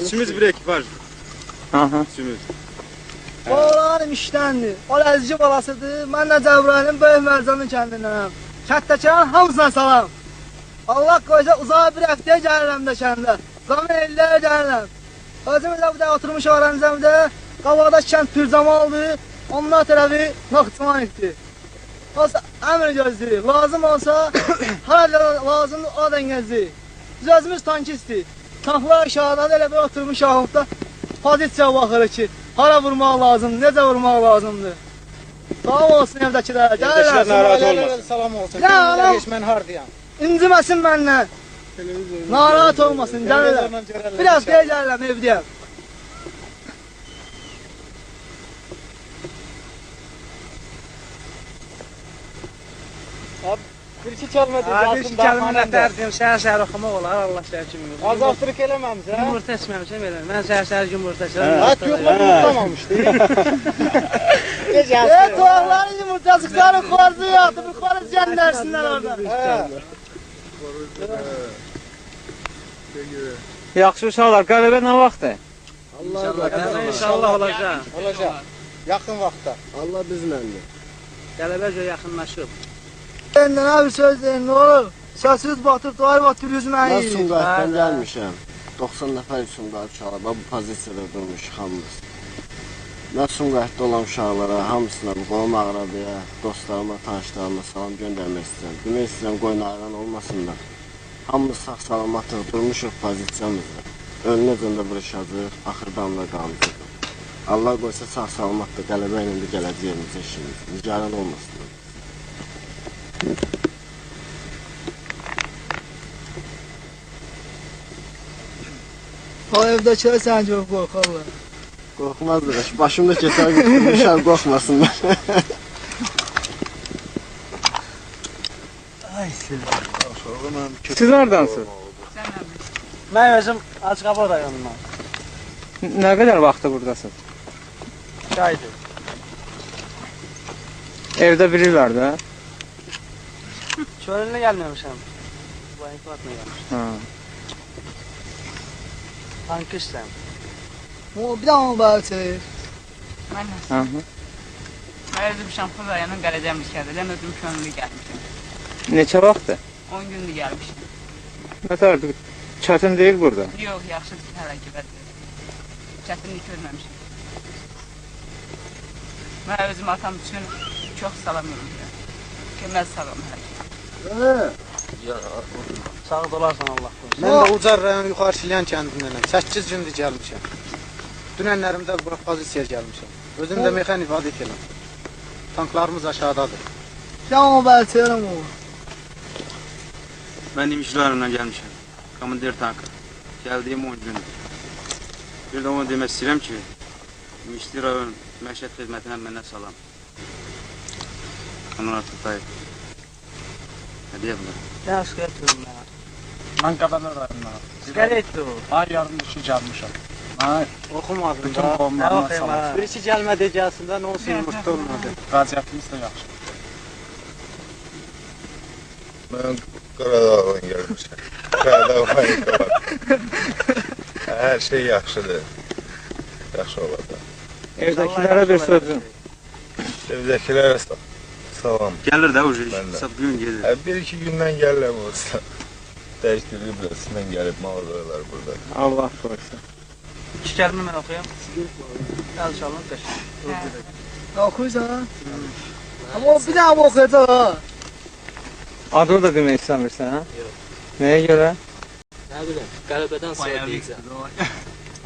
İçimiz bir ekipaj. Aha. İçimiz. Oğlanım işlendi. O əzici balasıdır. Mən də Cəbrayilin Böyük Mərcanın kəndindənəm. Kətdəkənin hamısına salam. Allah qoysa uzağa bir həftəyə gəlirəm də kəndə. Zaman ellərə gəlirəm. Özümüz də burada oturmuş öğrencimdə qabaqda kənd Pürcamaldır. Onlar tərəfi Naxçıvan etdi. Olsa əmr gözləyir. Lazım olsa hala lazımdır o dəngəzdir. Biz özümüz tankistdir. Tanklar aşağıda elə bir oturmuş ahımda pozisiya baxırıq ki, hara vurmaq lazımdır, necə vurmaq lazımdır. Salam olsun evdəkilər. Evdəkilər narahat olmasın. Salam olsun. Ya, anam. Mən hardayam. İnciməsin məndən. Narahat olmasın, gəlirlər. Biraz deyə gəlirəm evdəyəm. Bir-iki kəlmə deyəcəm. Bir-iki kəlmə nətərdim, səhər-səhər oxumaq olar, Allah səhər kimi. Azaltırıq eləməmizə. Yumurta içməmişəm elə. Mən səhər-səhər yumurta içirəm. At yoxlar yumurtlamamışdı. Kulakların yumurtacıkları kordu yaktı, bir koruz göndersinler oradan. Yaxşı uşaqlar, qələbə nə vaxtdır? İnşallah olacaq. Olacaq. Yaxın vaxtda. Allah bizimlədir. Qələbə yaxınlaşıb. Benden abi söz deyin ne olur. Səsiz batır, duvar batır yüzüme Mən iyi. Sumqayıtdan gəlmişəm. 90 nəfər Sumqayıt uşaqlar bu pozisiyada durmuşuq hamımız. Mən Sumqayıtda olan uşaqlara, hamısına, bu qolum ağrabıya, dostlarıma, tanışlarıma salam göndərmək istəyirəm. Demək istəyirəm, qoyun ayğan olmasınlar. Hamımız sağ-salamatıq, durmuşuq pozisiyamızda. Ölünəcən də vuruşacaq, axırdan da qalacaq. Allah qoysa sağ-salamatdır, qələbə ilə də gələcəyimiz işimiz. Nigaran olmasınlar. O evdekiler sen çok korkarlar. Qorxmazdır, başımda keçər uşaq qorxmasınlar. Siz haradansınız? Mən özüm Acqabad rayonundan. Nə qədər vaxtı buradasınız? Çaydır. Evdə bilirlər də. Çölünə gəlməmişəm. Bu inklatına gəlmişəm. Ha. Tankistəm. Bir daha mı bağırtır? Mən Aha. özüm Şamxud rayonunun Qələdəmli kəndində özüm könüllü gəlmişəm. Neçə vaxtdır? 10 gündür gəlmişəm. Nətər çətin deyil burada. Yox, yaxşıdır hələ ki bədir. Çətinlik görməmişəm. Mən özüm atam üçün çox salam yollayıram. Köməz salam hələ ki. Sağ olarsan Allah qoysun. Mən də Ucar rayon Yuxarı Şilyan kəndindənəm. 8 gündür gəlmişəm. Dünənlərimdə bura pozisiya gəlmişəm. Özüm də mexanik vadikəm. Tanklarımız aşağıdadır. Bir daha mı bağırtırım o? Ben İmişlilərimdən gəlmişəm. Komandir tankı. Gəldiyim 10 gündür. Bir də onu demək istəyirəm ki, İmişli rayon məişət xidmətinə mənə salam. Onlar Tutayıb. Nə deyə bilər? Nə şikayət edirəm mən? Mən Qadana rayonundan. Şikayətdir o. Ay yarım düşü gəlmişəm. Ay, Oxumadım bütün da. Nə qovumlarına oxuyum salam. ha? Birisi gəlmədi gəlsin də nə olsun yumurta olmadı. Vəziyyətimiz də yaxşı. Ben Qaradağdan gəlmişəm. Qaradağ panika var. Hər şey yaxşıdır. Yaxşı olacaq. Evdəkilərə bir sözüm. Evdəkilərə salam. Gəlir də o şey. Mən də. Sab gün gedir. Bir-iki gündən gəlirəm olsa. Dəyişdirib rəsmən gəlib mağazalar burada. Allah qoysun. 2 kəlmə mən oxuyam. Əl çalın qəşəng. Okursan. Ama o bir daha mı okuyacak ha? Adını da demək istəmirsən, hə? Nəyə görə? Nə biləm, qələbədən sonra deyəcəm.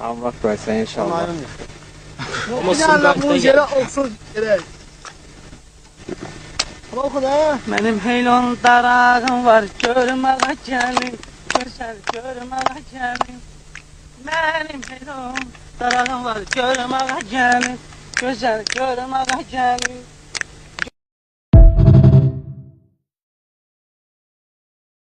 Allah qoysun inşallah. Bir daha bu yere olsun gerek. Ama oku da. Mənim heylon darağım var, görməyə gəlin. Gözəl görməyə gəlin. Mənim heylon darağım var, görməyə gəlin. Gözəl görməyə gəlin.